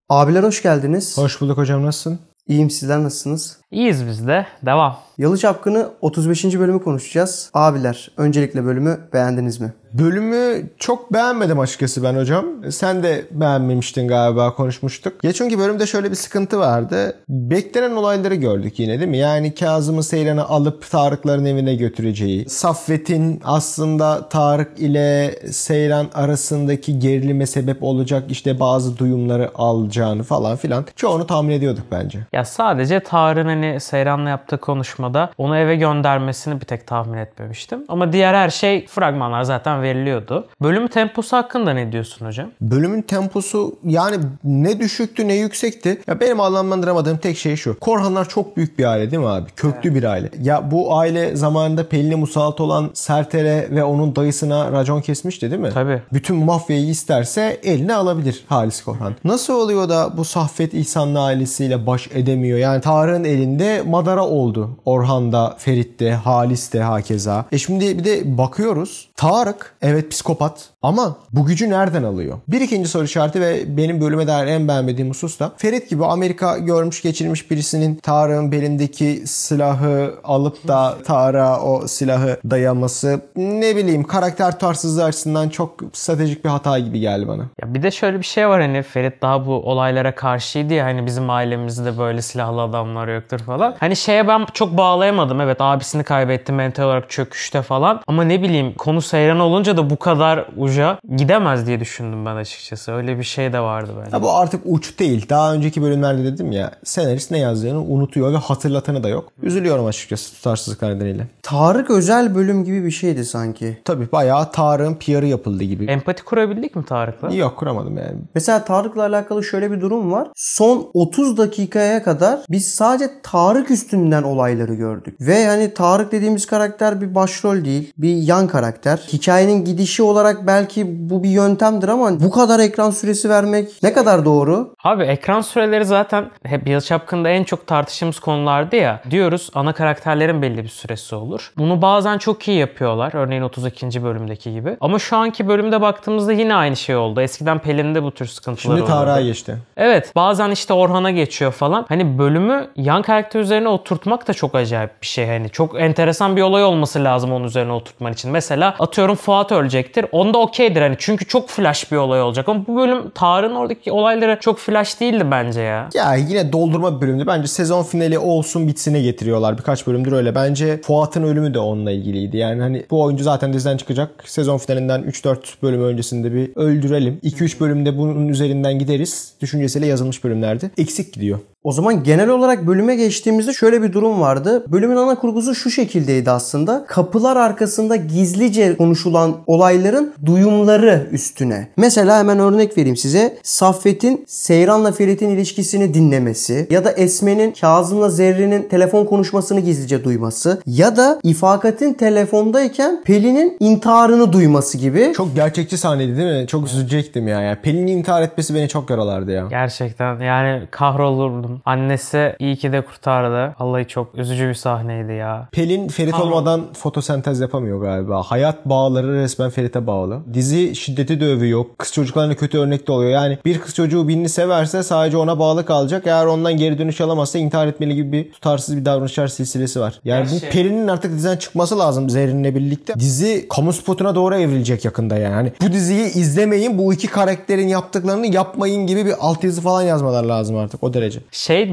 Abiler hoş geldiniz. Hoş bulduk hocam, nasılsın? İyiyim, sizler nasılsınız? İyiyiz biz de. Devam. Yalı Çapkını 35. bölümü konuşacağız. Abiler, öncelikle bölümü beğendiniz mi? Bölümü çok beğenmedim açıkçası ben hocam. Sen de beğenmemiştin galiba, konuşmuştuk. Ya çünkü bölümde şöyle bir sıkıntı vardı. Beklenen olayları gördük yine, değil mi? Yani Kazım'ı Seyran'ı alıp Tarık'ların evine götüreceği. Saffet'in aslında Tarık ile Seyran arasındaki gerilime sebep olacak işte bazı duyumları alacağını falan filan. Çoğunu tahmin ediyorduk bence. Ya sadece Tarık'ın hani Seyran'la yaptığı konuşmada onu eve göndermesini bir tek tahmin etmemiştim. Ama diğer her şey fragmanlar zaten veriliyordu. Bölümün temposu hakkında ne diyorsun hocam? Bölümün temposu yani ne düşüktü ne yüksekti. Ya benim anlamlandıramadığım tek şey şu. Korhanlar çok büyük bir aile, değil mi abi? Köklü bir aile. Ya bu aile zamanında Pelin'e musallat olan Serter'e ve onun dayısına racon kesmişti, değil mi? Tabii. Bütün mafyayı isterse eline alabilir Halis Korhan. Nasıl oluyor da bu Saffet İhsanlı ailesiyle baş edemiyor? Yani Tarık'ın elinde madara oldu. Orhan'da, Ferit'te, Halis'te hakeza. Şimdi bir de bakıyoruz. Tarık evet psikopat ama bu gücü nereden alıyor? Bir ikinci soru işareti ve benim bölüme dair en beğenmediğim husus da Ferit gibi Amerika görmüş geçirmiş birisinin Tarık'ın belindeki silahı alıp da Tarık'a o silahı dayaması, ne bileyim, karakter tutarsızlığı açısından çok stratejik bir hata gibi geldi bana. Ya bir de şöyle bir şey var, hani Ferit daha bu olaylara karşıydı ya, hani bizim ailemizde böyle silahlı adamlar yoktur falan. Hani şeye ben çok bağlayamadım. Evet, abisini kaybetti, mental olarak çöküşte falan. Ama ne bileyim, konu Seyran olunca da bu kadar uca gidemez diye düşündüm ben açıkçası. Öyle bir şey de vardı bence. Ya bu artık uç değil. Daha önceki bölümlerde dedim ya, senarist ne yazdığını unutuyor ve hatırlatanı da yok. Üzülüyorum açıkçası tutarsızlıklar nedeniyle. Tarık özel bölüm gibi bir şeydi sanki. Tabii bayağı Tarık'ın PR'ı yapıldı gibi. Empati kurabildik mi Tarık'la? Yok, kuramadım yani. Mesela Tarık'la alakalı şöyle bir durum var. Son 30 dakikaya kadar biz sadece Tarık üstünden olayları gördük. Ve hani Tarık dediğimiz karakter bir başrol değil, bir yan karakter. Hikayenin gidişi olarak belki bu bir yöntemdir ama bu kadar ekran süresi vermek ne kadar doğru? Abi ekran süreleri zaten hep Yalı Çapkın'da en çok tartıştığımız konulardı ya. Diyoruz ana karakterlerin belli bir süresi olur. Bunu bazen çok iyi yapıyorlar. Örneğin 32. bölümdeki gibi. Ama şu anki bölümde baktığımızda yine aynı şey oldu. Eskiden Pelin'de bu tür sıkıntılar oldu. Şimdi Tarık'a geçti. Evet, bazen işte Orhan'a geçiyor falan. Hani bölümü yan karakter üzerine oturtmak da çok acayip bir şey. Hani çok enteresan bir olay olması lazım onun üzerine oturtman için. Mesela atıyorum Fuat ölecektir. Onda okeydir hani, çünkü çok flash bir olay olacak. Ama bu bölüm Tarık'ın oradaki olayları çok flash değildi bence ya. Ya yine doldurma bir bölümdü. Bence sezon finali olsun bitsine getiriyorlar. Birkaç bölümdür öyle. Bence Fuat'ın ölümü de onunla ilgiliydi. Yani hani bu oyuncu zaten diziden çıkacak. Sezon finalinden 3-4 bölüm öncesinde bir öldürelim. 2-3 bölümde bunun üzerinden gideriz düşüncesiyle yazılmış bölümlerdi. Eksik gidiyor. O zaman genel olarak bölüme geçtiğimizde şöyle bir durum vardı. Bölümün ana kurgusu şu şekildeydi aslında. Kapılar arkasında gizlice konuşulan olayların duyumları üstüne. Mesela hemen örnek vereyim size. Saffet'in Seyran'la Ferit'in ilişkisini dinlemesi ya da Esme'nin Kazım'la Zerrin'in telefon konuşmasını gizlice duyması ya da İfakat'in telefondayken Pelin'in intiharını duyması gibi. Çok gerçekçi sahneydi, değil mi? Çok üzülecektim ya. Yani Pelin'in intihar etmesi beni çok yaralardı ya. Gerçekten yani kahrolurdum. Annesi iyi ki de kurtardı. Vallahi çok üzücü bir sahneydi ya. Pelin Ferit olmadan fotosentez yapamıyor galiba. Hayat bağları resmen Ferit'e bağlı. Dizi şiddeti de övüyor. Kız çocuklarına kötü örnek de oluyor. Yani bir kız çocuğu birini severse sadece ona bağlı kalacak. Eğer ondan geri dönüş alamazsa intihar etmeli gibi bir tutarsız bir davranışlar silsilesi var. Yani bu Pelin'in artık diziden çıkması lazım Zerrin'le birlikte. Dizi kamu spotuna doğru evrilecek yakında yani. Hani bu diziyi izlemeyin, bu iki karakterin yaptıklarını yapmayın gibi bir altyazı falan yazmalar lazım artık, o derece.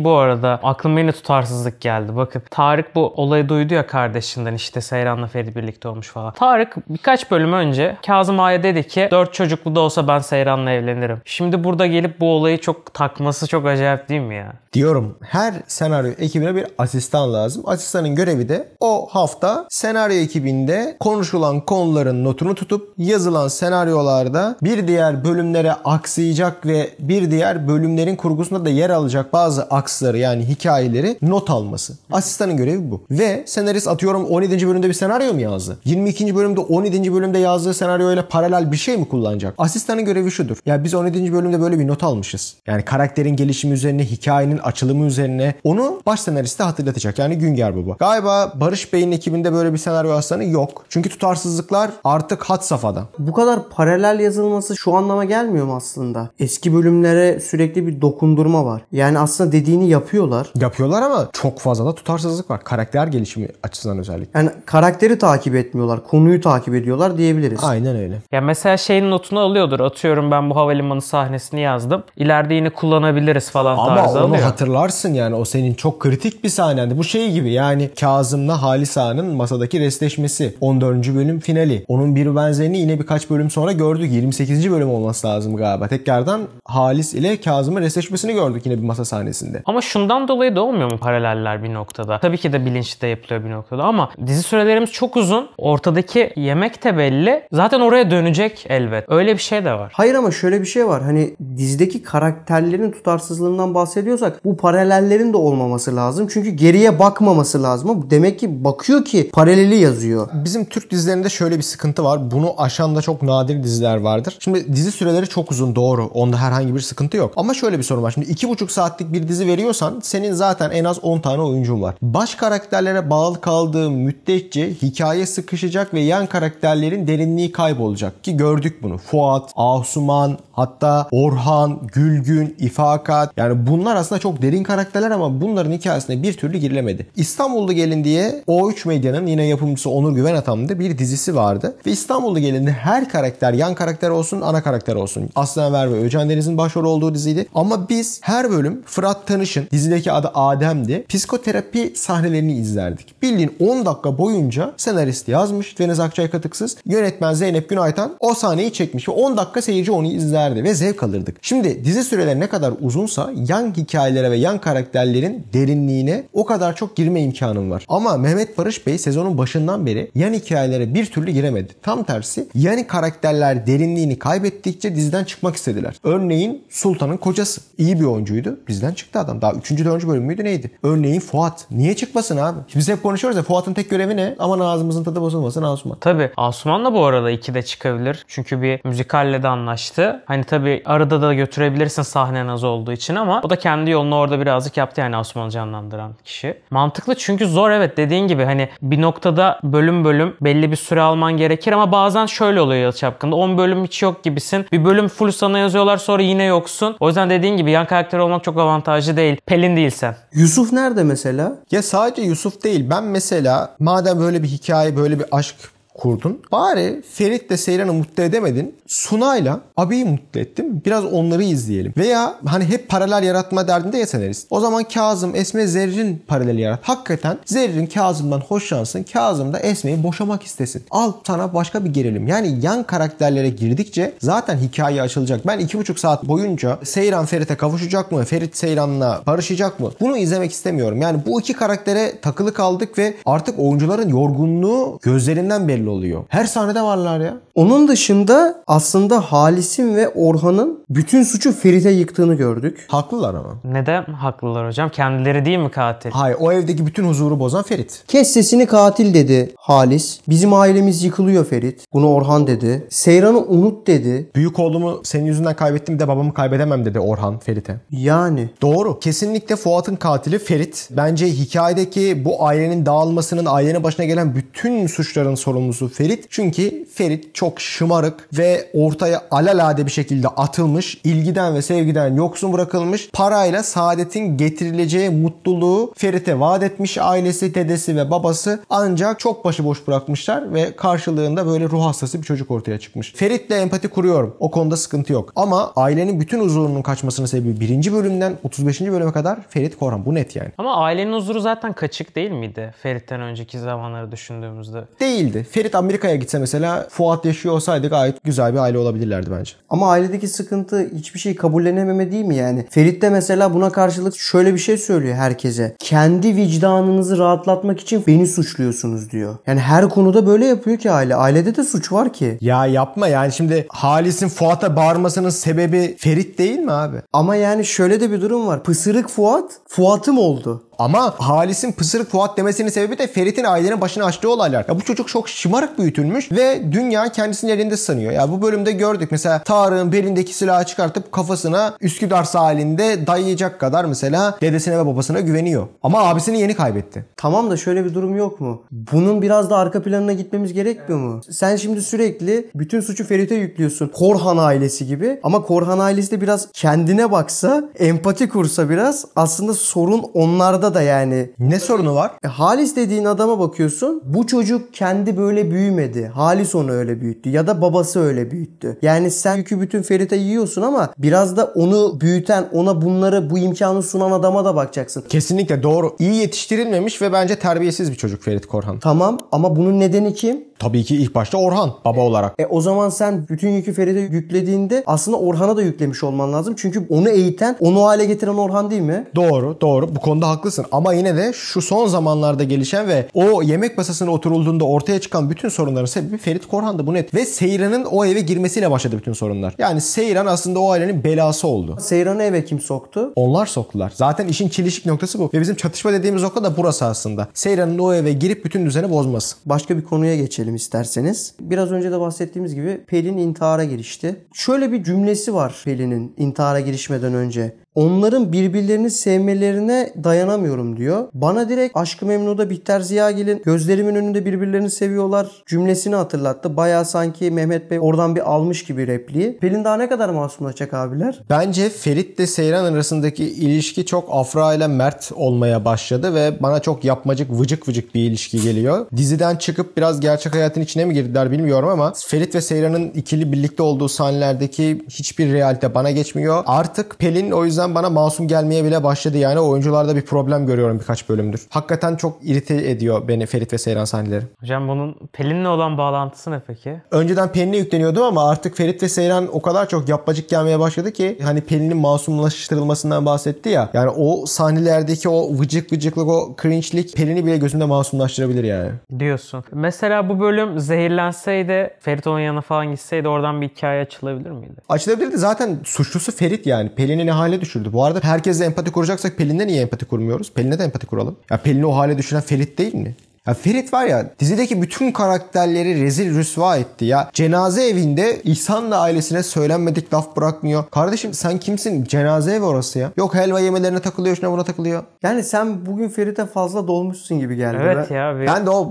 Bu arada aklıma yine tutarsızlık geldi. Bakın Tarık bu olayı duydu ya kardeşinden, işte Seyran'la Ferit birlikte olmuş falan. Tarık birkaç bölüm önce Kazım Ağa'ya dedi ki 4 çocuklu da olsa ben Seyran'la evlenirim. Şimdi burada gelip bu olayı çok takması çok acayip değil mi ya? Diyorum, her senaryo ekibine bir asistan lazım. Asistanın görevi de o hafta senaryo ekibinde konuşulan konuların notunu tutup yazılan senaryolarda bir diğer bölümlere aksayacak ve bir diğer bölümlerin kurgusunda da yer alacak bazı bazı aksları yani hikayeleri not alması. Asistanın görevi bu. Ve senarist atıyorum 17. bölümde bir senaryo mu yazdı? 22. bölümde 17. bölümde yazdığı senaryoyla paralel bir şey mi kullanacak? Asistanın görevi şudur. Ya biz 17. bölümde böyle bir not almışız. Yani karakterin gelişimi üzerine, hikayenin açılımı üzerine onu baş senariste hatırlatacak. Yani Günger Baba. Galiba Barış Bey'in ekibinde böyle bir senaryo aslanı yok. Çünkü tutarsızlıklar artık had safhada. Bu kadar paralel yazılması şu anlama gelmiyor mu aslında? Eski bölümlere sürekli bir dokundurma var. Yani aslında dediğini yapıyorlar. Yapıyorlar ama çok fazla da tutarsızlık var. Karakter gelişimi açısından özellikle. Yani karakteri takip etmiyorlar. Konuyu takip ediyorlar diyebiliriz. Aynen öyle. Ya mesela şeyin notunu alıyordur. Atıyorum ben bu havalimanı sahnesini yazdım. İleride yine kullanabiliriz falan ama tarzı onu alıyor. hatırlarsın yani. O senin çok kritik bir sahnendi. Bu şey gibi yani Kazım'la Halis Ağa'nın masadaki restleşmesi. 14. bölüm finali. Onun bir benzerini yine birkaç bölüm sonra gördük. 28. bölüm olması lazım galiba. Tekrardan Halis ile Kazım'ın restleşmesini gördük yine bir masa sahnesinde. Ama şundan dolayı da olmuyor mu paraleller bir noktada? Tabii ki de bilinçli de yapılıyor bir noktada ama dizi sürelerimiz çok uzun. Ortadaki yemek de belli. Zaten oraya dönecek elbet. Öyle bir şey de var. Hayır ama şöyle bir şey var. Hani dizideki karakterlerin tutarsızlığından bahsediyorsak bu paralellerin de olmaması lazım. Çünkü geriye bakmaması lazım. Ama demek ki bakıyor ki paraleli yazıyor. Bizim Türk dizilerinde şöyle bir sıkıntı var. Bunu aşan da çok nadir diziler vardır. Şimdi dizi süreleri çok uzun, doğru. Onda herhangi bir sıkıntı yok. Ama şöyle bir sorun var. Şimdi 2,5 saatlik bir dizi veriyorsan senin zaten en az 10 tane oyuncun var. Baş karakterlere bağlı kaldığın müddetçe hikaye sıkışacak ve yan karakterlerin derinliği kaybolacak. Ki gördük bunu. Fuat, Asuman, hatta Orhan, Gülgün, İfakat. Yani bunlar aslında çok derin karakterler ama bunların hikayesine bir türlü girilemedi. İstanbul'da Gelin diye O3 Medya'nın yine yapımcısı Onur Güven Atam'da bir dizisi vardı. Ve İstanbul'da Gelin'de her karakter yan karakter olsun, ana karakter olsun. Aslı Enver ve Özcan Deniz'in başrol olduğu diziydi. Ama biz her bölüm Fırat Tanış'ın, dizideki adı Adem'di, psikoterapi sahnelerini izlerdik. Bildiğin 10 dakika boyunca senarist yazmış Deniz Akçay katıksız. Yönetmen Zeynep Günaytan o sahneyi çekmiş ve 10 dakika seyirci onu izlerdi ve zevk alırdık. Şimdi dizi süreleri ne kadar uzunsa yan hikayelere ve yan karakterlerin derinliğine o kadar çok girme imkanım var. Ama Mehmet Barış Bey sezonun başından beri yan hikayelere bir türlü giremedi. Tam tersi yan karakterler derinliğini kaybettikçe diziden çıkmak istediler. Örneğin Sultan'ın kocası. İyi bir oyuncuydu. Diziden çıktı adam. Daha 3. 4. bölüm müydü neydi? Örneğin Fuat. Niye çıkmasın abi? Biz hep konuşuyoruz ya Fuat'ın tek görevi ne? Aman ağzımızın tadı bozulmasın Asuman. Tabii Asuman da bu arada 2'de çıkabilir. Çünkü bir müzikalle de anlaştı. Hani tabii arada da götürebilirsin sahnen az olduğu için ama o da kendi yolunu orada birazcık yaptı yani Asuman'ı canlandıran kişi. Mantıklı çünkü zor, evet, dediğin gibi hani bir noktada bölüm bölüm belli bir süre alman gerekir ama bazen şöyle oluyor Yalı Çapkın'da 10 bölüm hiç yok gibisin. Bir bölüm full sana yazıyorlar sonra yine yoksun. O yüzden dediğin gibi yan karakter olmak çok avantajlı değil. Pelin değilsen. Yusuf nerede mesela? Ya sadece Yusuf değil. Ben mesela madem böyle bir hikaye, böyle bir aşk kurdun, bari Ferit'le Seyran'ı mutlu edemedin. Sunay'la abiyi mutlu ettim. Biraz onları izleyelim. Veya hani hep paralel yaratma derdinde ya senarist. O zaman Kazım, Esme, Zerrin paralel yarat. Hakikaten Zerrin Kazım'dan hoşlansın. Kazım da Esme'yi boşamak istesin. Al sana başka bir gerilim. Yani yan karakterlere girdikçe zaten hikaye açılacak. Ben 2,5 saat boyunca Seyran Ferit'e kavuşacak mı? Ferit Seyran'la barışacak mı? Bunu izlemek istemiyorum. Yani bu iki karaktere takılı kaldık ve artık oyuncuların yorgunluğu gözlerinden belli oluyor. Her sahnede varlar ya. Onun dışında aslında Halis'in ve Orhan'ın bütün suçu Ferit'e yıktığını gördük. Haklılar ama. Neden haklılar hocam? Kendileri değil mi katil? Hayır, o evdeki bütün huzuru bozan Ferit. Kes sesini katil dedi Halis. Bizim ailemiz yıkılıyor Ferit. Bunu Orhan dedi. Seyran'ı unut dedi. Büyük oğlumu senin yüzünden kaybettim de babamı kaybedemem dedi Orhan Ferit'e. Yani. Doğru. Kesinlikle Fuat'ın katili Ferit. Bence hikayedeki bu ailenin dağılmasının, ailenin başına gelen bütün suçların sorumlusu Ferit. Çünkü Ferit çok şımarık ve ortaya alelade bir şekilde atılmış, ilgiden ve sevgiden yoksun bırakılmış, parayla saadetin getirileceği mutluluğu Ferit'e vaat etmiş ailesi, dedesi ve babası, ancak çok başıboş bırakmışlar ve karşılığında böyle ruh hastası bir çocuk ortaya çıkmış. Ferit'le empati kuruyorum. O konuda sıkıntı yok. Ama ailenin bütün huzurunun kaçmasının sebebi 1. bölümden 35. bölüme kadar Ferit Korhan. Bu net yani. Ama ailenin huzuru zaten kaçık değil miydi? Ferit'ten önceki zamanları düşündüğümüzde. Değildi. Ferit Amerika'ya gitse mesela, Fuat yaşıyor olsaydı gayet güzel bir aile olabilirlerdi bence. Ama ailedeki sıkıntı hiçbir şey kabullenememe değil mi yani? Ferit de mesela buna karşılık şöyle bir şey söylüyor herkese. Kendi vicdanınızı rahatlatmak için beni suçluyorsunuz diyor. Yani her konuda böyle yapıyor ki aile. Ailede de suç var ki. Ya yapma yani, şimdi Halis'in Fuat'a bağırmasının sebebi Ferit değil mi abi? Ama yani şöyle de bir durum var. Pısırık Fuat, Fuat'ım oldu. Ama Halis'in pısırık Fuat demesinin sebebi de Ferit'in ailenin başına açtığı olaylar. Ya bu çocuk çok şımarık büyütülmüş ve dünya kendisinin elinde sanıyor. Ya bu bölümde gördük mesela, Tarık'ın belindeki silahı çıkartıp kafasına Üsküdar sahilinde dayayacak kadar mesela dedesine ve babasına güveniyor. Ama abisini yeni kaybetti. Tamam da şöyle bir durum yok mu? Bunun biraz da arka planına gitmemiz gerekmiyor mu? Sen şimdi sürekli bütün suçu Ferit'e yüklüyorsun. Korhan ailesi gibi. Ama Korhan ailesi de biraz kendine baksa, empati kursa biraz, aslında sorun onlarda da yani. Ne sorunu var? Halis dediğin adama bakıyorsun. Bu çocuk kendi böyle büyümedi. Halis onu öyle büyüttü. Ya da babası öyle büyüttü. Yani sen yükü bütün Ferit'e yiyorsun ama biraz da onu büyüten, ona bunları, bu imkanı sunan adama da bakacaksın. Kesinlikle doğru. İyi yetiştirilmemiş ve bence terbiyesiz bir çocuk Ferit Korhan. Tamam ama bunun nedeni kim? Tabii ki ilk başta Orhan baba olarak. O zaman sen bütün yükü Ferit'e yüklediğinde aslında Orhan'a da yüklemiş olman lazım. Çünkü onu eğiten, onu o hale getiren Orhan değil mi? Doğru. Bu konuda haklısın. Ama yine de şu son zamanlarda gelişen ve o yemek masasına oturulduğunda ortaya çıkan bütün sorunların sebebi Ferit Korhan'dı, bu net. Ve Seyran'ın o eve girmesiyle başladı bütün sorunlar. Yani Seyran aslında o ailenin belası oldu. Seyran'ı eve kim soktu? Onlar soktular. Zaten işin çelişik noktası bu. Ve bizim çatışma dediğimiz nokta da burası aslında. Seyran'ın o eve girip bütün düzeni bozması. Başka bir konuya geçelim isterseniz. Biraz önce de bahsettiğimiz gibi Pelin intihara girişti. Şöyle bir cümlesi var Pelin'in intihara girişmeden önce. Onların birbirlerini sevmelerine dayanamıyorum diyor. Bana direkt Aşk-ı Memnu'da Bihter Ziyagil'in gözlerimin önünde birbirlerini seviyorlar cümlesini hatırlattı. Bayağı sanki Mehmet Bey oradan bir almış gibi repliği. Pelin daha ne kadar masumlaşacak abiler? Bence Ferit ile Seyran arasındaki ilişki çok Afra ile Mert olmaya başladı ve bana çok yapmacık, vıcık vıcık bir ilişki geliyor. Diziden çıkıp biraz gerçek hayatın içine mi girdiler bilmiyorum ama Ferit ve Seyran'ın ikili birlikte olduğu sahnelerdeki hiçbir realite bana geçmiyor. Artık Pelin o yüzden bana masum gelmeye bile başladı. Yani oyuncularda bir problem görüyorum birkaç bölümdür. Hakikaten çok irite ediyor beni Ferit ve Seyran sahneleri. Hocam bunun Pelin'le olan bağlantısı ne peki? Önceden Pelin'e yükleniyordum ama artık Ferit ve Seyran o kadar çok yapmacık gelmeye başladı ki, hani Pelin'in masumlaştırılmasından bahsetti ya. Yani o sahnelerdeki o vıcık vıcıklık, o cringe'lik Pelin'i bile gözümde masumlaştırabilir yani. Diyorsun. Mesela bu bölüm zehirlenseydi, Ferit onun yanına falan gitseydi oradan bir hikaye açılabilir miydi? Açılabilirdi. Zaten suçlusu Ferit yani. Pelin'i ne hale düşürdü. Bu arada herkesle empati kuracaksak Pelin'le niye empati kurmuyoruz? Pelin'e de empati kuralım. Ya Pelin'i o hale düşüren Ferit değil mi? Ya Ferit var ya, dizideki bütün karakterleri rezil rüsva etti ya. Cenaze evinde İhsan'la ailesine söylenmedik laf bırakmıyor. Kardeşim sen kimsin? Cenaze evi orası ya. Yok helva yemelerine takılıyor, şuna buna takılıyor. Yani sen bugün Ferit'e fazla dolmuşsun gibi geldi. Evet ya.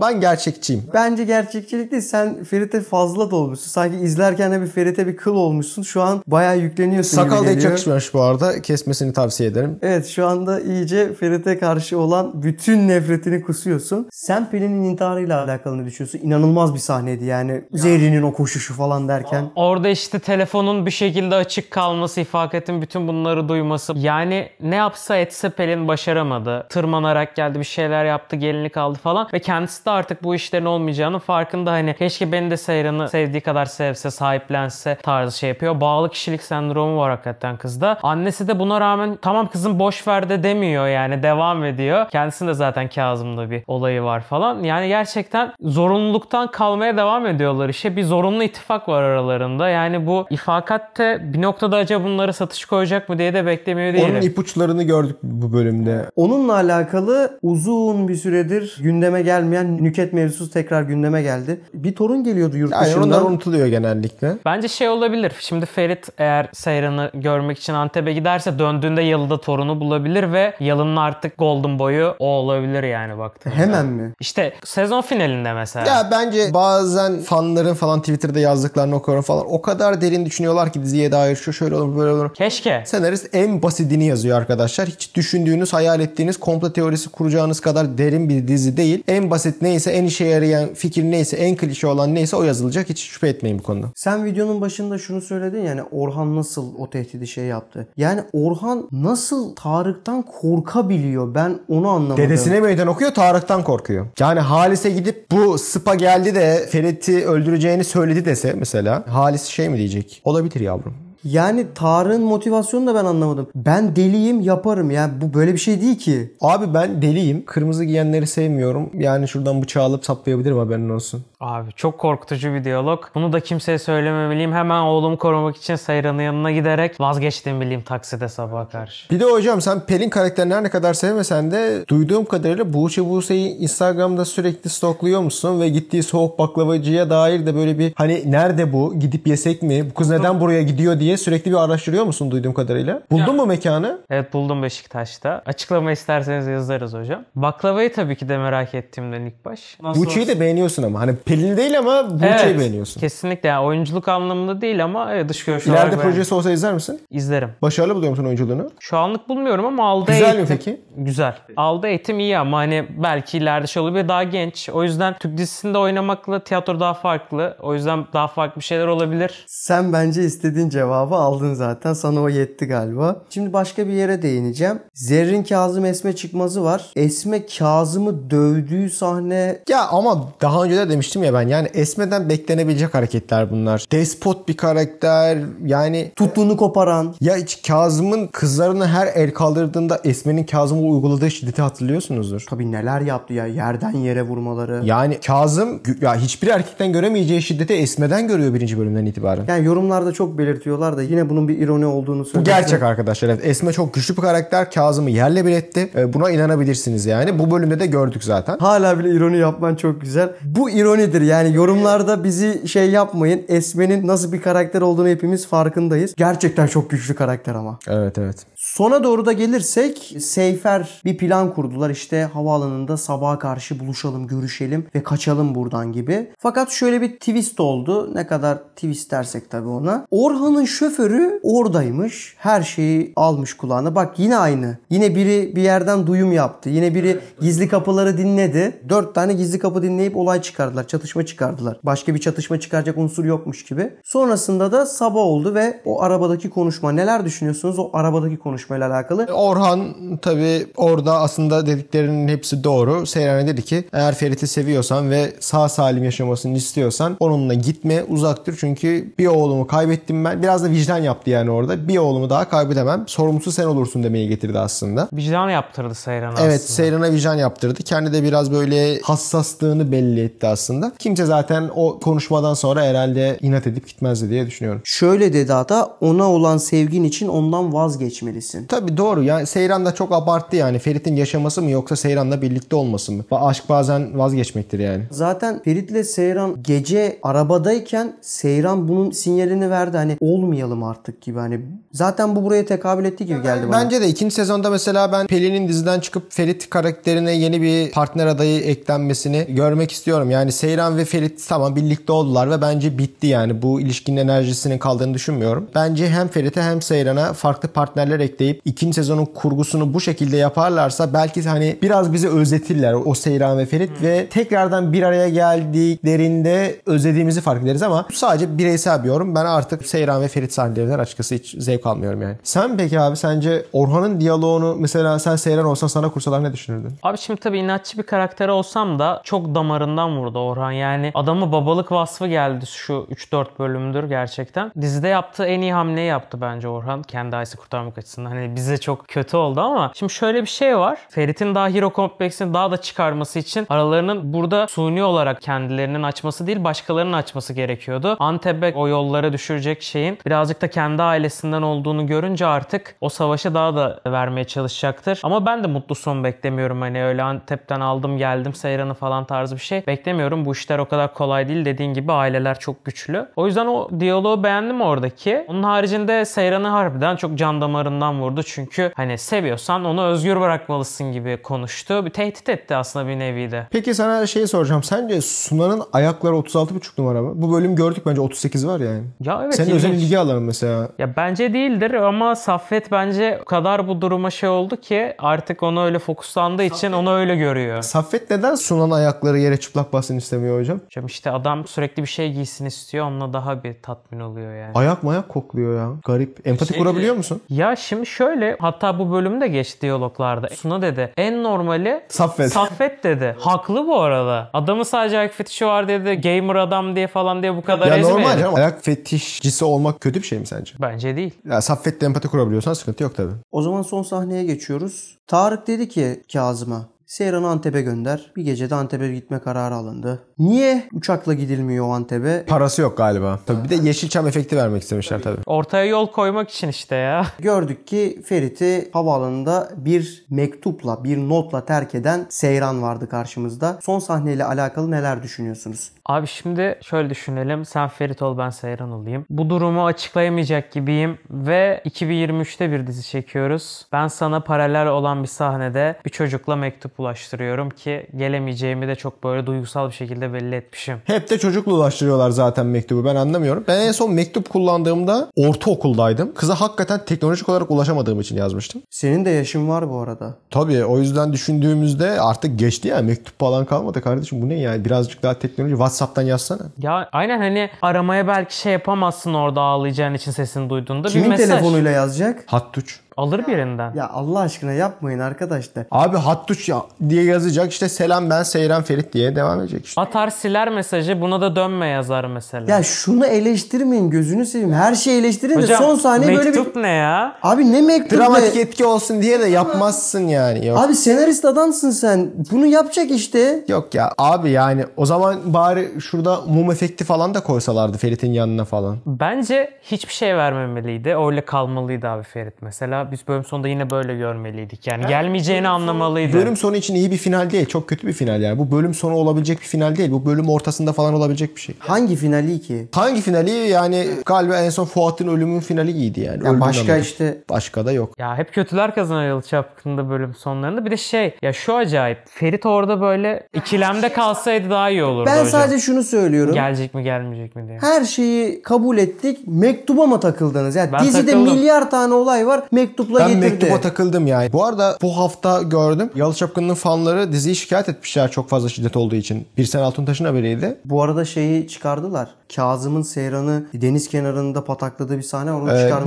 Ben gerçekçiyim. Bence gerçekçilik değil. Sen Ferit'e fazla dolmuşsun. Sanki izlerken de bir Ferit'e bir kıl olmuşsun. Şu an bayağı yükleniyorsun Sakal gibi da hiç geliyor. yakışmamış bu arada. Kesmesini tavsiye ederim. Evet, şu anda iyice Ferit'e karşı olan bütün nefretini kusuyorsun. Sen Pelin'in intiharıyla alakalı ne düşünüyorsun? İnanılmaz bir sahneydi yani. Zerrin'in o koşuşu falan derken. Orada işte telefonun bir şekilde açık kalması, İfaket'in bütün bunları duyması. Yani ne yapsa etse Pelin başaramadı. Tırmanarak geldi, bir şeyler yaptı, gelinlik aldı falan. Ve kendisi de artık bu işlerin olmayacağının farkında. Hani keşke beni de Seyran'ı sevdiği kadar sevse, sahiplense tarzı şey yapıyor. Bağlı kişilik sendromu var hakikaten kızda. Annesi de buna rağmen tamam kızım boş ver de demiyor yani, devam ediyor. Kendisinde zaten Kazım'da bir olayı var falan. Yani gerçekten zorunluluktan kalmaya devam ediyorlar işe. Bir zorunlu ittifak var aralarında. Yani bu İfakat de bir noktada acaba bunları satış koyacak mı diye de beklemiyor değilim. Onun ipuçlarını gördük bu bölümde. Onunla alakalı uzun bir süredir gündeme gelmeyen Nükhet mevzusu tekrar gündeme geldi. Bir torun geliyordu yurt Yani dışından. onlar unutuluyor genellikle. Bence şey olabilir. Şimdi Ferit eğer Seyran'ı görmek için Antep'e giderse döndüğünde Yalı'da torunu bulabilir ve Yalı'nın artık golden boyu o olabilir yani baktığında. Hemen mi? İşte sezon finalinde mesela. Ya bence bazen fanların falan Twitter'da yazdıklarını okuyorum falan. O kadar derin düşünüyorlar ki diziye dair şu şöyle olur böyle olur. Keşke. Senarist en basitini yazıyor arkadaşlar. Hiç düşündüğünüz, hayal ettiğiniz, komplo teorisi kuracağınız kadar derin bir dizi değil. En basit neyse, en işe yarayan fikir neyse, en klişe olan neyse o yazılacak. Hiç şüphe etmeyin bu konuda. Sen videonun başında şunu söyledin yani Orhan nasıl o tehdidi şey yaptı. Yani Orhan nasıl Tarık'tan korkabiliyor? Ben onu anlamadım. Dedesine meydan okuyor, Tarık'tan korkuyor. Yani Halis'e gidip bu Spa geldi de Ferit'i öldüreceğini söyledi dese mesela, Halis şey mi diyecek? Olabilir yavrum. Yani Tarık'ın motivasyonunu da ben anlamadım. Ben deliyim, yaparım. Yani bu böyle bir şey değil ki. Abi ben deliyim. Kırmızı giyenleri sevmiyorum. Yani şuradan bıçağı alıp saplayabilirim, haberin olsun. Abi çok korkutucu bir diyalog. Bunu da kimseye söylememeliyim. Hemen oğlumu korumak için Seyran'ın yanına giderek vazgeçtim bileyim takside sabaha karşı. Bir de hocam sen Pelin karakterini her ne kadar sevmesen de duyduğum kadarıyla Buse'yi Instagram'da sürekli stalkluyor musun ve gittiği soğuk baklavacıya dair de böyle bir hani nerede bu? Gidip yesek mi? Bu kız neden buraya gidiyor diye sürekli bir araştırıyor musun duyduğum kadarıyla? Buldun mu mekanı? Evet, buldum Beşiktaş'ta. Açıklama isterseniz yazarız hocam. Baklavayı tabii ki de merak ettiğimden ilk baş. Buse'yi de beğeniyorsun ama. Hani Pelin değil ama Buse'yi beğeniyorsun. Kesinlikle. Yani oyunculuk anlamında değil ama dış görünüş olarak İleride projesi olsa izler misin? İzlerim. Başarılı buluyor musun oyunculuğunu? Şu anlık bulmuyorum ama aldığı Güzel eğitim... mi peki? Güzel. Aldığı eğitim iyi ama hani belki ileride şey olabilir. Daha genç. O yüzden Türk dizisinde oynamakla tiyatro daha farklı. O yüzden daha farklı bir şeyler olabilir. Sen bence istediğin cevabı aldın zaten. Sana o yetti galiba. Şimdi başka bir yere değineceğim. Zerrin Kazım Esme çıkmazı var. Esme Kazım'ı dövdüğü sahne... Ya ama daha önce de demiştim ya ben, yani Esme'den beklenebilecek hareketler bunlar. Despot bir karakter, yani Tuttuğunu koparan. ya hiç Kazım'ın kızlarına her el kaldırdığında Esme'nin Kazım'a uyguladığı şiddeti hatırlıyorsunuzdur. Tabii neler yaptı ya. Yerden yere vurmaları. Yani Kazım ya hiçbir erkekten göremeyeceği şiddeti Esme'den görüyor birinci bölümden itibaren. Yani yorumlarda çok belirtiyorlar da yine bunun bir ironi olduğunu Bu söylüyor. gerçek arkadaşlar. Evet, Esme çok güçlü bir karakter. Kazım'ı yerle bir etti. Buna inanabilirsiniz yani. Bu bölümde de gördük zaten. Hala bile ironi yapman çok güzel. Bu ironidir yani, yorumlarda bizi şey yapmayın. Esme'nin nasıl bir karakter olduğunu hepimiz farkındayız. Gerçekten çok güçlü karakter ama. Evet evet. Sona doğru da gelirsek Seyfer bir plan kurdular. İşte havaalanında sabaha karşı buluşalım, görüşelim ve kaçalım buradan gibi. Fakat şöyle bir twist oldu. Ne kadar twist dersek tabii ona. Orhan'ın şoförü oradaymış. Her şeyi almış kulağına. Bak yine aynı. Yine biri bir yerden duyum yaptı. Yine biri gizli kapıları dinledi. 4 tane gizli kapı dinleyip olay çıkardılar. Çatışma çıkardılar. Başka bir çatışma çıkaracak unsur yokmuş gibi. Sonrasında da sabah oldu ve o arabadaki konuşma. Neler düşünüyorsunuz o arabadaki konuşmayla alakalı? Orhan tabii orada aslında dediklerinin hepsi doğru. Seyran'a dedi ki eğer Ferit'i seviyorsan ve sağ salim yaşamasını istiyorsan onunla gitme, uzak dur. Çünkü bir oğlumu kaybettim ben. Biraz da vicdan yaptı yani orada. Bir oğlumu daha kaybedemem. Sorumlusu sen olursun demeye getirdi aslında. Vicdan yaptırdı Seyran aslında. Evet, Seyran'a vicdan yaptırdı. Kendi de biraz böyle hassaslığını belli etti aslında. Kimse zaten o konuşmadan sonra herhalde inat edip gitmezdi diye düşünüyorum. Şöyle dedi hatta, ona olan sevgin için ondan vazgeçmelisin. Tabii doğru. Yani Seyran da çok abarttı yani. Ferit'in yaşaması mı yoksa Seyran'la birlikte olması mı? Aşk bazen vazgeçmektir yani. Zaten Ferit'le Seyran gece arabadayken Seyran bunun sinyalini verdi. Hani olmayalım artık gibi. Hani zaten bu buraya tekabül etti gibi geldi bana. Bence de ikinci sezonda mesela ben Pelin'in diziden çıkıp Ferit karakterine yeni bir partner adayı eklenmesini görmek istiyorum. Yani Seyran ve Ferit tamam birlikte oldular ve bence bitti yani. Bu ilişkinin enerjisinin kaldığını düşünmüyorum. Bence hem Ferit'e hem Seyran'a farklı partnerler ekleyip ikinci sezonun kurgusunu bu şekilde yaparlarsa belki hani biraz bizi özletirler o Seyran ve Ferit ve tekrardan bir araya geldiklerinde özlediğimizi fark ederiz ama bu sadece bireysel bir yorum. Ben artık Seyran ve Ferit sahnelerinden açıkçası hiç zevk almıyorum yani. Sen peki abi sence Orhan'ın diyaloğunu mesela sen Seyran olsan sana kursalar ne düşünürdün? Abi şimdi tabii inatçı bir karakter olsam da çok damarından vurdu Orhan. Yani adamı babalık vasfı geldi şu 3-4 bölümdür gerçekten. Dizide yaptığı en iyi hamleyi yaptı bence Orhan. Kendi ailesi kurtarmak açısından. Hani bize çok kötü oldu ama şimdi şöyle bir şey var. Ferit'in daha hero kompleksini daha da çıkarması için aralarının burada suni olarak kendilerinin açması değil başkalarının açması gerekiyordu. Antep'e o yollara düşürecek şeyin birazcık da kendi ailesinden olduğunu görünce artık o savaşı daha da vermeye çalışacaktır. Ama ben de mutlu son beklemiyorum. Hani öyle Antep'ten aldım geldim Seyran'ı falan tarzı bir şey beklemiyorum. Bu işler o kadar kolay değil. Dediğin gibi aileler çok güçlü. O yüzden o diyaloğu beğendim oradaki. Onun haricinde Seyran'ı harbiden çok can damarından vurdu. Çünkü hani seviyorsan onu özgür bırakmalısın gibi konuştu. Bir tehdit etti aslında bir nevi de. Peki sana şeyi soracağım. Sence Suna'nın ayakları 36,5 numara mı? Bu bölüm gördük bence 38 var yani. Ya evet. Senin özel ilgi alanın mesela. Ya bence değildir ama Saffet bence o kadar bu duruma şey oldu ki artık ona öyle fokuslandığı için onu öyle görüyor. Saffet neden Suna'nın ayakları yere çıplak bassın istemiyor hocam? Hocam işte adam sürekli bir şey giysin istiyor. Onunla daha bir tatmin oluyor yani. Ayak mayak kokluyor ya. Garip. Empati kurabiliyor musun? Ya şimdi şimdi şöyle, hatta bu bölümde geçti diyaloglarda. Suna dedi en normali Saffet dedi. Haklı bu arada. Adamın sadece ayak fetişi var dedi. Gamer adam diye falan diye bu kadar ya ezmeyelim. normal canım. Ayak fetişcisi olmak kötü bir şey mi sence? Bence değil. Ya Saffet'le empati kurabiliyorsan sıkıntı yok tabii. O zaman son sahneye geçiyoruz. Tarık dedi ki Kazım'a, Seyran'ı Antep'e gönder. Bir gecede Antep'e gitme kararı alındı. Niye uçakla gidilmiyor o Antep'e? Parası yok galiba. Tabii bir de Yeşilçam efekti vermek istemişler tabii. Ortaya yol koymak için işte ya. Gördük ki Ferit'i havaalanında bir mektupla, bir notla terk eden Seyran vardı karşımızda. Son sahneyle alakalı neler düşünüyorsunuz? Abi şimdi şöyle düşünelim. Sen Ferit ol, ben Seyran olayım. Bu durumu açıklayamayacak gibiyim ve 2023'te bir dizi çekiyoruz. Ben sana paralel olan bir sahnede bir çocukla mektup ulaştırıyorum ki gelemeyeceğimi de çok böyle duygusal bir şekilde belli etmişim. Hep de çocukla ulaştırıyorlar zaten mektubu. Ben anlamıyorum. Ben en son mektup kullandığımda ortaokuldaydım. Kıza hakikaten teknolojik olarak ulaşamadığım için yazmıştım. Senin de yaşın var bu arada. Tabii o yüzden düşündüğümüzde artık geçti ya. Mektup falan kalmadı kardeşim. Bu ne yani? Birazcık daha teknoloji. WhatsApp'tan yazsana. Ya aynen, hani aramaya belki şey yapamazsın orada ağlayacağın için sesini duyduğunda. Kimin bir mesaj. telefonuyla yazacak? Hattuç. Alır birinden. Ya Allah aşkına yapmayın arkadaşlar. Abi Hattuç ya diye yazacak, işte selam ben Seyran Ferit diye devam edecek işte. Atar siler mesajı, buna da dönme yazar mesela. Ya şunu eleştirmeyin, gözünü seveyim. Her şeyi eleştirin de Hocam, son saniye böyle bir... mektup ne ya? Abi ne mektup Dramatik ne? etki olsun diye de yapmazsın yani. Yok. Abi senarist adamsın sen. Bunu yapacak işte. Yok ya abi, yani o zaman bari şurada mum efekti falan da koysalardı Ferit'in yanına falan. Bence hiçbir şey vermemeliydi. Öyle kalmalıydı abi Ferit mesela. Biz bölüm sonunda yine böyle görmeliydik. Yani gelmeyeceğini anlamalıydı. Bölüm sonu için iyi bir final değil. Çok kötü bir final yani. Bu bölüm sonu olabilecek bir final değil. Bu bölüm ortasında falan olabilecek bir şey. Hangi finali ki? Hangi finali? Yani galiba en son Fuat'ın ölümün finali iyiydi yani. Ya başka işte. Başka da yok. Ya hep kötüler kazanıyor Yalı Çapkın'da bölüm sonlarında. Bir de şey ya, şu acayip. Ferit orada böyle ikilemde kalsaydı daha iyi olurdu Ben hocam. sadece şunu söylüyorum. Gelecek mi gelmeyecek mi diye. Her şeyi kabul ettik. Mektuba mı takıldınız? Yani Ben dizide takıldım. milyar tane olay var. Mektupla Ben getirdi. mektuba takıldım yani. Bu arada bu hafta gördüm. Yalı Çapkın'ın fanları diziyi şikayet etmişler çok fazla şiddet olduğu için. Birsen Altuntaş'ın haberiydi. Bu arada şeyi çıkardılar. Kazım'ın Seyran'ı deniz kenarında patakladığı bir sahne, onu çıkarmışlar.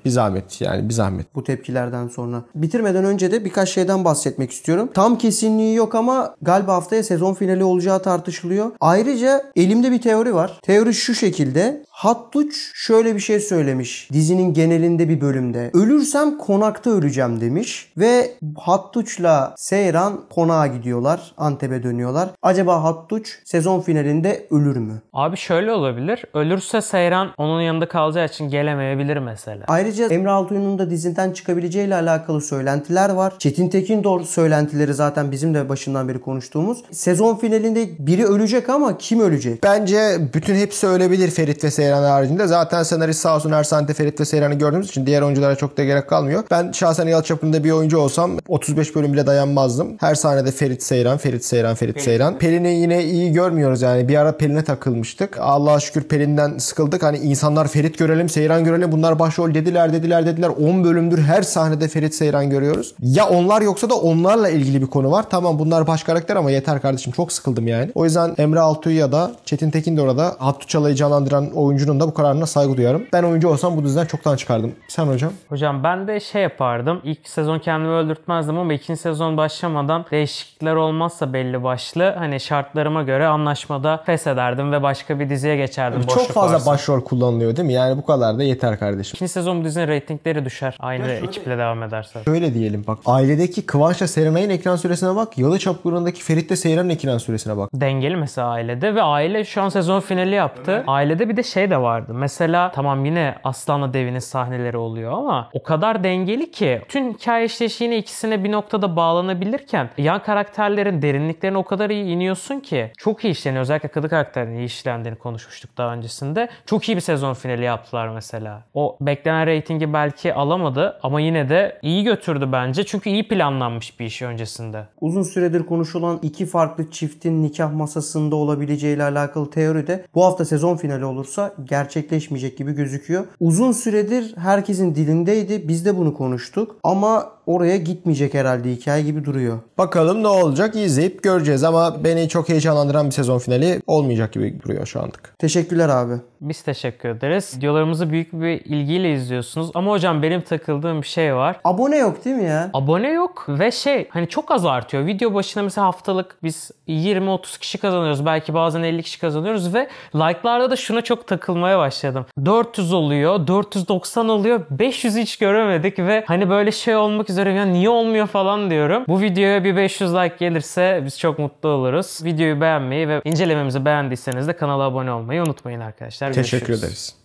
Bir zahmet yani bir zahmet. Bu tepkilerden sonra. Bitirmeden önce de birkaç şeyden bahsetmek istiyorum. Tam kesinliği yok ama galiba haftaya sezon finali olacağı tartışılıyor. Ayrıca elimde bir teori var. Teori şu şekilde. Hattuç şöyle bir şey söylemiş dizinin genelinde bir bölümde. Ölürsem konakta öleceğim demiş. Ve Hattuç'la Seyran konağa gidiyorlar. Antep'e dönüyorlar. Acaba Hattuç sezon finalinde ölür mü? Abi şöyle olabilir. Ölürse Seyran onun yanında kalacağı için gelemeyebilir mesela. Ayrıca Emre Altuyu'nun da diziden çıkabileceğiyle alakalı söylentiler var. Çetin Tekindor söylentileri zaten bizim de başından beri konuştuğumuz. Sezon finalinde biri ölecek ama kim ölecek? Bence bütün hepsi ölebilir Ferit ve Seyran haricinde. Zaten senarist sağ olsun her sahne Ferit ve Seyran'ı gördüğümüz için diğer oyunculara çok da gerek kalmıyor. Ben şahsen Yalı Çapkın'da bir oyuncu olsam 35 bölüm bile dayanmazdım. Her sahnede Ferit Seyran, Ferit Seyran, Ferit Seyran. Pelin'i yine iyi görmüyoruz yani. Bir ara Pelin'e takılmıştık. Allah'a şükür Pelin'den sıkıldık. Hani insanlar Ferit görelim, Seyran görelim. Bunlar başrol dediler. 10 bölümdür her sahnede Ferit Seyran görüyoruz. Ya onlar yoksa da onlarla ilgili bir konu var. Tamam bunlar baş karakter ama yeter kardeşim, çok sıkıldım yani. O yüzden Emre Altuğ ya da Çetin Tekindor'a da Hattuç Çalı'yı canlandıran oyuncunun da bu kararına saygı duyarım. Ben oyuncu olsam bu diziden çoktan çıkardım. Sen hocam? Hocam ben de şey yapardım. İlk sezon kendimi öldürtmezdim ama ikinci sezon başlamadan değişiklikler olmazsa belli başlı hani şartlarıma göre anlaşmada feshederdim ve başka bir diziye geçerdim. Çok boşluk fazla varsa. başrol kullanılıyor değil mi? Yani bu kadar da yeter kardeşim. İkinci sezon bu dizinin reytingleri düşer. Aynı ekiple devam ederse. Şöyle diyelim bak. Ailedeki Kıvanç'la Serenay'ın ekran süresine bak. Yalı Çapkın'ındaki Ferit'le Seyran'ın ekran süresine bak. Dengeli mesela ailede ve aile şu an sezon finali yaptı. Evet. Ailede bir de şey de vardı. Mesela tamam yine Aslan'la Devi'nin sahneleri oluyor ama o kadar dengeli ki tüm hikaye işleyişi yine ikisine bir noktada bağlanabilirken yan karakterlerin derinliklerine o kadar iyi iniyorsun ki çok iyi işleniyor. Özellikle Kadı karakterinin iyi işlendiğini konuşmuştuk daha öncesinde. Çok iyi bir sezon finali yaptılar mesela. O beklenen reytingi belki alamadı ama yine de iyi götürdü bence. Çünkü iyi planlanmış bir iş öncesinde. Uzun süredir konuşulan iki farklı çiftin nikah masasında olabileceğiyle alakalı teori de bu hafta sezon finali olursa gerçekleşmeyecek gibi gözüküyor. Uzun süredir herkesin dilindeydi. Biz de bunu konuştuk. Ama oraya gitmeyecek herhalde, hikaye gibi duruyor. Bakalım ne olacak, izleyip göreceğiz ama beni çok heyecanlandıran bir sezon finali olmayacak gibi duruyor şu anlık. Teşekkürler abi. Biz teşekkür ederiz. Videolarımızı büyük bir ilgiyle izliyorsunuz. Ama hocam benim takıldığım bir şey var. Abone yok değil mi ya? Abone yok ve hani çok az artıyor. Video başına mesela haftalık biz 20-30 kişi kazanıyoruz. Belki bazen 50 kişi kazanıyoruz ve like'larda da şuna çok takılmaya başladım. 400 oluyor, 490 oluyor, 500 hiç göremedik ve hani böyle şey olmak üzere ya niye olmuyor falan diyorum. Bu videoya bir 500 like gelirse biz çok mutlu oluruz. Videoyu beğenmeyi ve incelememizi beğendiyseniz de kanala abone olmayı unutmayın arkadaşlar. Teşekkür Görüşürüz. ederiz.